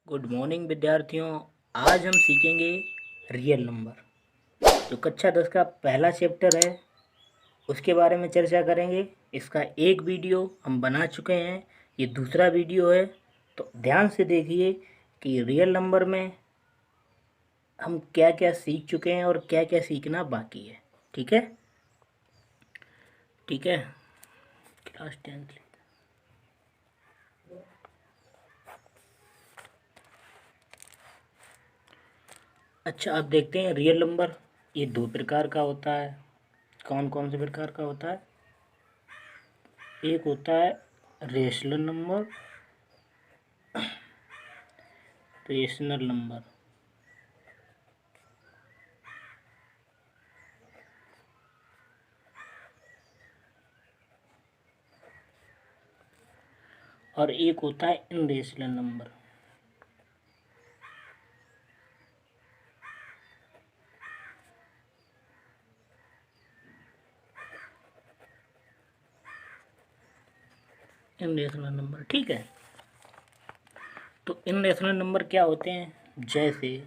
Good morning विद्यार्थियों। आज हम सीखेंगे रियल नंबर। जो कक्षा 10 का पहला चैप्टर है उसके बारे में चर्चा करेंगे। इसका एक वीडियो हम बना चुके हैं, ये दूसरा वीडियो है। तो ध्यान से देखिए कि रियल नंबर में हम क्या क्या सीख चुके हैं और क्या क्या सीखना बाकी है। ठीक है, ठीक है। क्लास 10। अच्छा, अब देखते हैं रियल नंबर। ये दो प्रकार का होता है। कौन कौन से प्रकार का होता है? एक होता है रेशनल नंबर, रेशनल नंबर। और एक होता है इनरेशनल नंबर। इनरेशनल नंबर, ठीक है। तो इनरेशनल नंबर क्या होते हैं? जैसे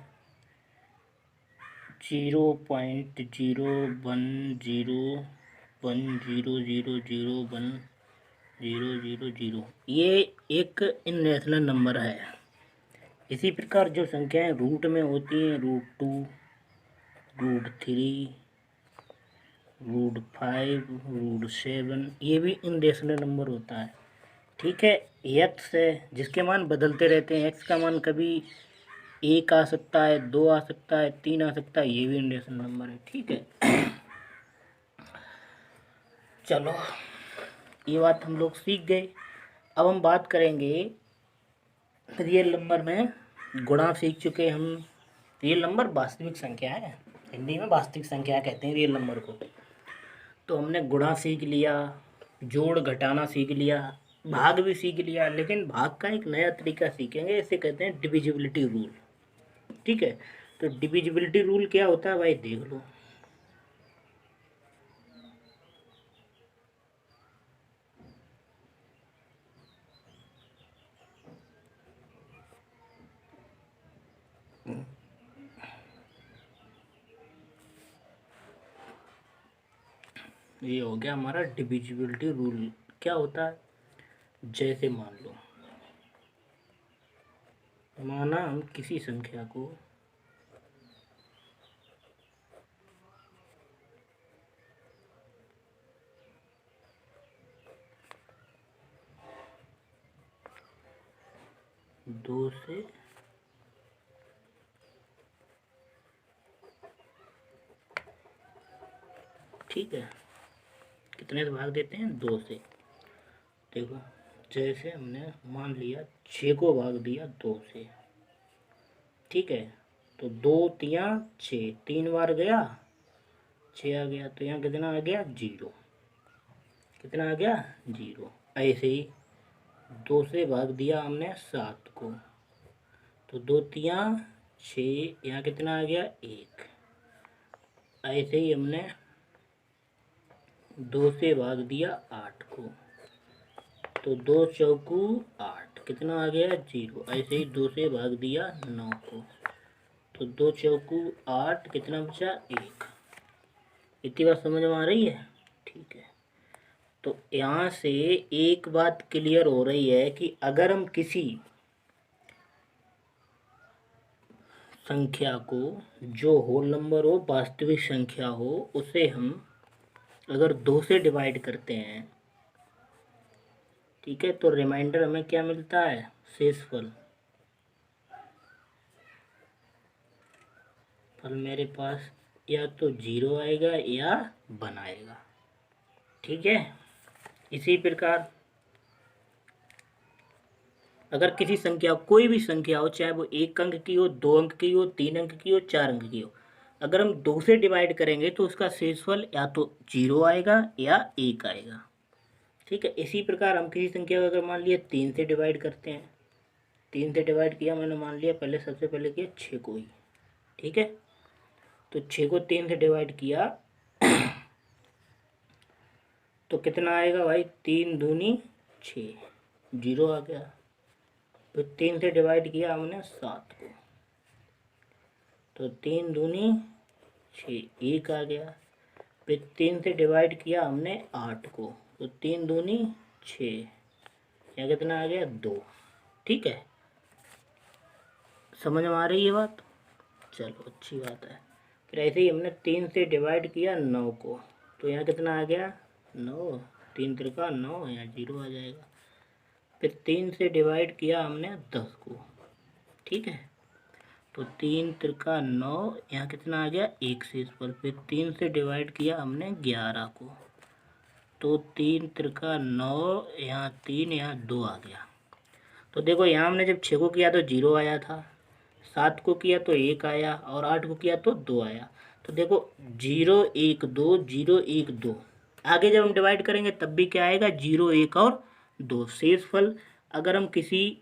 0.010000010000, ये एक इनरेशनल नंबर है। इसी प्रकार जो संख्याएं रूट में होती हैं, √2, √3, √5, √7, ये भी इनरेशनल नंबर होता है। ठीक है। एक्स है जिसके मान बदलते रहते हैं। एक्स का मान कभी एक आ सकता है, दो आ सकता है, तीन आ सकता है, ये भी इंडेक्स नंबर है। ठीक है। चलो, ये बात हम लोग सीख गए। अब हम बात करेंगे रियल नंबर में गुणा सीख चुके हम। रियल नंबर वास्तविक संख्या है, हिंदी में वास्तविक संख्या कहते हैं रियल नंबर को। तो हमने गुणा सीख लिया, जोड़ घटाना सीख लिया, भाग भी सीख लिया। लेकिन भाग का एक नया तरीका सीखेंगे, इसे कहते हैं डिविजिबिलिटी रूल। ठीक है। तो डिविजिबिलिटी रूल क्या होता है भाई, देख लो। ये हो गया हमारा डिविजिबिलिटी रूल। क्या होता है? जैसे मान लो, माना हम किसी संख्या को दो से ठीक है, कितने से भाग देते हैं? दो से। देखो, जैसे हमने मान लिया 6 को भाग दिया 2 से। ठीक है। तो 2 तिया 6, 3 बार गया, 6 आ गया। तो यहाँ कितना आ गया? 0। कितना आ गया? 0। ऐसे ही 2 से भाग दिया हमने 7 को, तो 2 तिया 6, यहाँ कितना आ गया? 1। ऐसे ही हमने 2 से भाग दिया 8 को, तो 2 चौकू 8, कितना आ गया? 0। ऐसे ही 2 से भाग दिया 9 को, तो 2 चौकू 8, कितना बचा? 1। इतनी बात समझ में आ रही है? ठीक है। तो यहाँ से एक बात क्लियर हो रही है कि अगर हम किसी संख्या को, जो होल नंबर हो, वास्तविक संख्या हो, उसे हम अगर 2 से डिवाइड करते हैं, ठीक है, तो रिमाइंडर हमें क्या मिलता है? शेषफल। फल मेरे पास या तो 0 आएगा या 1 आएगा। ठीक है। इसी प्रकार अगर किसी संख्या, कोई भी संख्या हो, चाहे वो 1 अंक की हो, 2 अंक की हो, 3 अंक की हो, 4 अंक की हो, अगर हम 2 से डिवाइड करेंगे तो उसका शेषफल या तो 0 आएगा या 1 आएगा। ठीक है। इसी प्रकार हम किसी संख्या को अगर मान लिया 3 से डिवाइड करते हैं, 3 से डिवाइड किया मैंने, मान लिया पहले, सबसे पहले किया 6 को ही। ठीक है। तो 6 को 3 से डिवाइड किया तो कितना आएगा भाई? 3 दूनी 6, 0 आ गया। फिर 3 से डिवाइड किया हमने 7 को, तो 3 दूनी 6, 1 आ गया। फिर 3 से डिवाइड किया हमने 8 को, तो 3 दूनी 6, यहाँ कितना आ गया 2। ठीक है, समझ में आ रही है बात? चलो अच्छी बात है। फिर ऐसे ही हमने 3 से डिवाइड किया 9 को, तो यहाँ कितना आ गया 9, 3 त्रिका 9, यहाँ 0 आ जाएगा। फिर 3 से डिवाइड किया हमने 10 को, ठीक है, तो 3 त्रिका 9, यहाँ कितना आ गया 1 शेष पर। फिर 3 से डिवाइड किया हमने 11 को, तो 3 त्रिका 9, यहाँ 3, यहाँ 2 आ गया। तो देखो यहाँ हमने जब 6 को किया तो 0 आया था, 7 को किया तो 1 आया, और 8 को किया तो 2 आया। तो देखो 0 1 2, 0 1 2, आगे जब हम डिवाइड करेंगे तब भी क्या आएगा 0 1 और 2 शेषफल। अगर हम किसी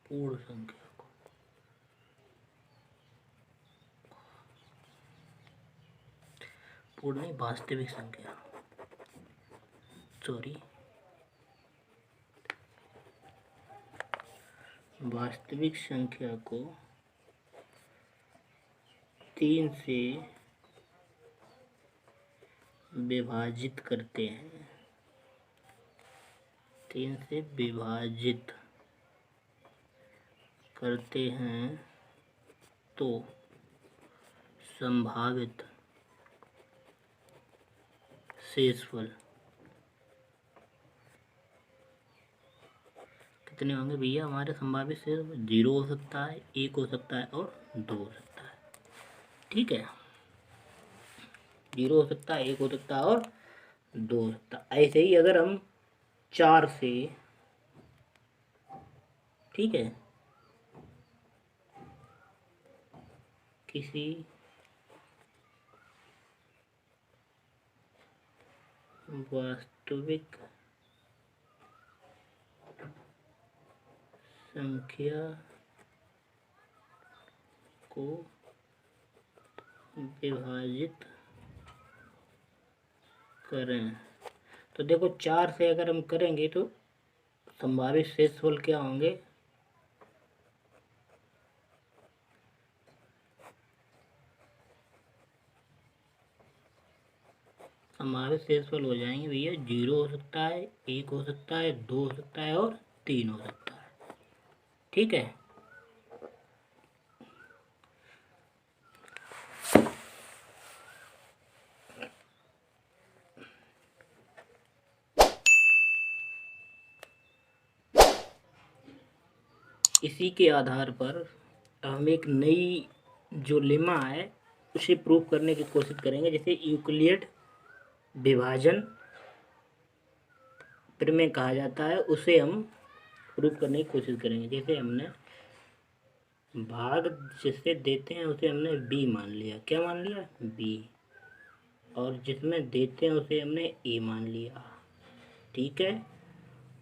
पूर्ण संख्या को पूर्ण नहीं, वास्तविक संख्या, सॉरी, वास्तविक संख्या को 3 से विभाजित करते हैं, 3 से विभाजित करते हैं तो संभावित शेषफल कितने होंगे भैया हमारे? संभावित शेषफल 0 हो सकता है, 1 हो सकता है और 2 हो सकता है। ठीक है, 0 हो सकता है, 1 हो सकता है और 2 हो सकता है। ऐसे ही अगर हम 4 से, ठीक है, किसी वास्तविक संख्या को विभाजित करें, तो देखो 4 से अगर हम करेंगे तो संभावित शेषफल क्या होंगे? संभावित शेषफल हो जाएंगे भैया 0 हो सकता है, 1 हो सकता है, 2 हो सकता है और 3 हो सकता है। ठीक है, इसी के आधार पर हम एक नई जो लेमा है उसे प्रूव करने की कोशिश करेंगे, जैसे यूक्लिड विभाजन प्रमेय कहा जाता है, उसे हम प्रूव करने की कोशिश करेंगे। जैसे हमने भाग जिससे देते हैं उसे हमने b मान लिया, क्या मान लिया? b, और जिसमें देते हैं उसे हमने a मान लिया, ठीक है,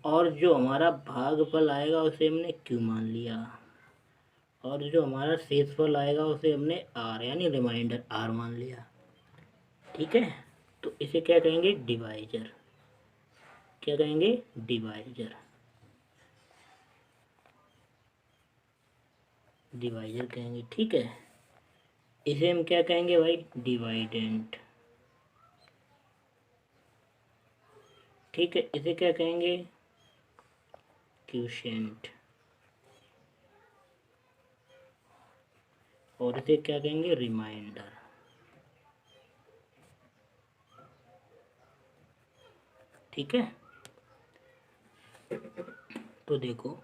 और जो हमारा भागफल आएगा उसे हमने q मान लिया, और जो हमारा शेषफल आएगा उसे हमने r यानी रिमाइंडर r मान लिया। ठीक है, तो इसे क्या कहेंगे? डिवाइजर। क्या कहेंगे? डिवाइजर। डिवाइजर कहेंगे। ठीक है, इसे हम क्या कहेंगे भाई? डिवाइडेंट। ठीक है, इसे क्या कहेंगे? क्वोशिएंट। और इसे क्या कहेंगे? रिमाइंडर। ठीक है, तो देखो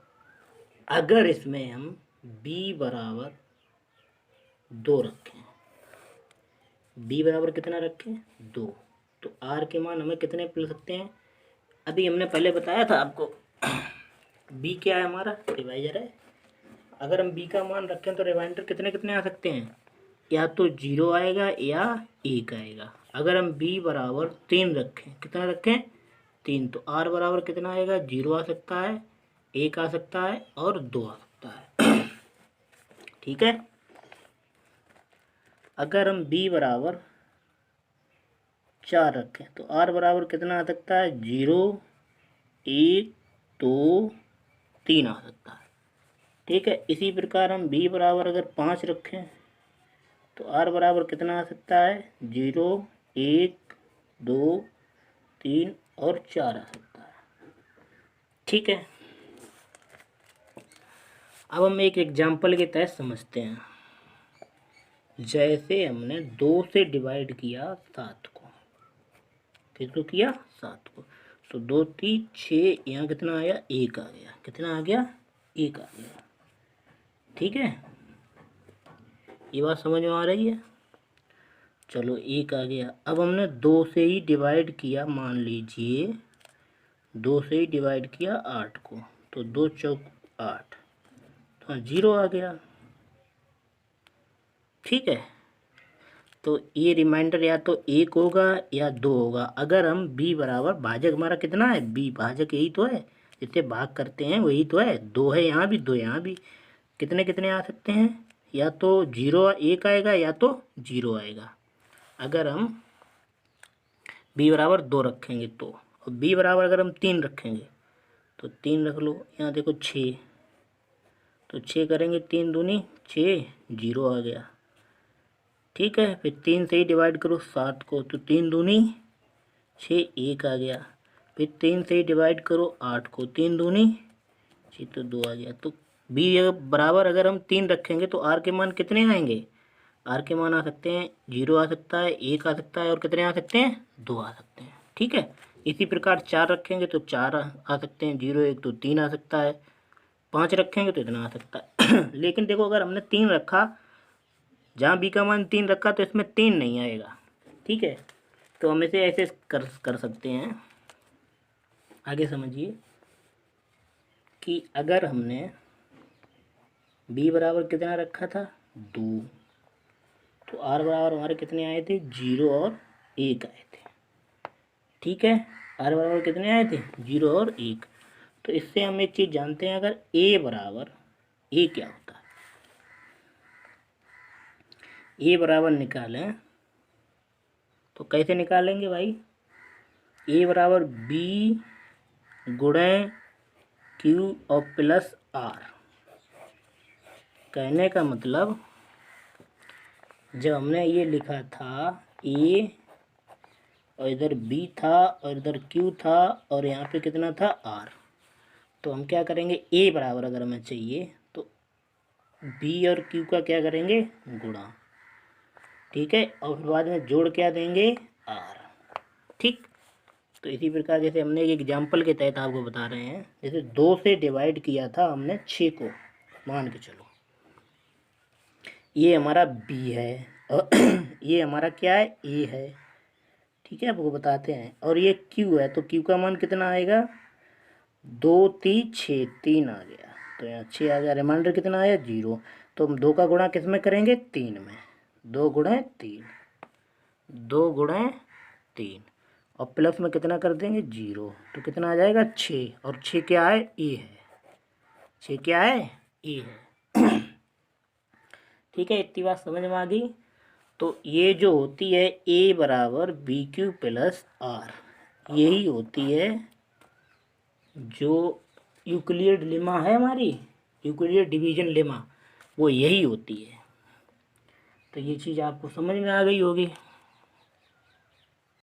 अगर इसमें हम b बराबर 2 रखें, b बराबर कितना रखें? 2, तो r के मान हमें कितने मिल सकते हैं? अभी हमने पहले बताया था आपको b क्या है? हमारा डिवाइजर है। अगर हम b का मान रखें तो रिमाइंडर कितने कितने आ सकते हैं? या तो 0 आएगा या 1 आएगा। अगर हम b बराबर 3 रखें, कितना रखें? 3, तो r बराबर कितना आएगा? 0 आ सकता है, 1 आ सकता है और 2 आ सकता है। ठीक है, अगर हम b बराबर 4 रखें तो r बराबर कितना आ सकता है? 0, 1, 2, 3 आ सकता है। ठीक है, इसी प्रकार हम b बराबर अगर 5 रखें तो r बराबर कितना आ सकता है? 0, 1, 2, 3 और 4 आ सकता है। ठीक है, अब हम एक एग्जाम्पल के तहत समझते हैं। जैसे हमने 2 से डिवाइड किया 7 को, किसको किया? 7 को। तो 2, 3, 6, यहाँ कितना आया? 1 आ गया। कितना आ गया? 1 आ गया। ठीक है, ये बात समझ में आ रही है? चलो 1 आ गया। अब हमने 2 से ही डिवाइड किया, मान लीजिए 2 से ही डिवाइड किया 8 को, तो 2 चौक 8, तो 0 आ गया। ठीक है, तो ये रिमाइंडर या तो 1 होगा या 2 होगा। अगर हम b बराबर, भाजक हमारा कितना है? b, भाजक यही तो है, जिससे भाग करते हैं वही तो है। 2 है यहाँ भी, 2 यहाँ भी। कितने कितने आ सकते हैं? या तो 0 1 आएगा या तो 0 आएगा। अगर हम b बराबर 2 रखेंगे तो, और b बराबर अगर हम 3 रखेंगे तो 3 रख लो। यहाँ देखो 6, तो 6 करेंगे 3 दूनी 6, 0 आ गया। ठीक है, फिर 3 से ही डिवाइड करो 7 को, तो 3 दूनी 6, 1 आ गया। फिर 3 से ही डिवाइड करो 8 को, 3 दूनी 6, तो 2 आ गया। तो b बराबर अगर हम 3 रखेंगे तो r के मान कितने आएंगे? r के मान आ सकते हैं 0 आ सकता है, 1 आ सकता है, और कितने आ सकते हैं? 2 आ सकते हैं। ठीक है, इसी प्रकार 4 रखेंगे तो 4 आ सकते हैं, 0, 1, तो 3 आ सकता है। 5 रखेंगे तो इतना आ सकता है। लेकिन देखो, अगर हमने 3 रखा, जहाँ b का मान 3 रखा, तो इसमें 3 नहीं आएगा। ठीक है, तो हम इसे ऐसे कर सकते हैं। आगे समझिए कि अगर हमने b बराबर कितना रखा था? 2, तो r बराबर हमारे कितने आए थे? 0 और 1 आए थे। ठीक है, r बराबर कितने आए थे? 0 और 1। तो इससे हम एक चीज़ जानते हैं, अगर a बराबर, a क्या होता है? a बराबर निकालें तो कैसे निकालेंगे भाई? a बराबर b गुणे q और प्लस r। कहने का मतलब, जब हमने ये लिखा था a, और इधर b था, और इधर q था, और यहाँ पे कितना था? r। तो हम क्या करेंगे? a बराबर अगर हमें चाहिए तो b और q का क्या करेंगे? गुणा। ठीक है, और फिर बाद में जोड़ क्या देंगे? r। ठीक, तो इसी प्रकार जैसे हमने एक एग्जाम्पल के तहत आपको बता रहे हैं, जैसे 2 से डिवाइड किया था हमने 6 को, मान के चलो ये हमारा b है, और ये हमारा क्या है? a है। ठीक है, आपको बताते हैं। और ये q है, तो q का मान कितना आएगा? 2, 3, 6, 3 आ गया। तो यहाँ 6 आ गया, रिमाइंडर कितना आया? 0। तो हम 2 का गुणा किस में करेंगे? 3 में। 2 गुणे 3, 2 गुणे 3, और प्लस में कितना कर देंगे? 0। तो कितना आ जाएगा? 6, और 6 क्या है? ए है। 6 क्या है? ए है। ठीक है, इतनी बात समझ में आ गई। तो ये जो होती है a बराबर बी क्यू प्लस आर, यही होती है जो यूक्लिड लेमा है हमारी, यूक्लिड डिवीजन लेमा, वो यही होती है। तो ये चीज़ आपको समझ में आ गई होगी।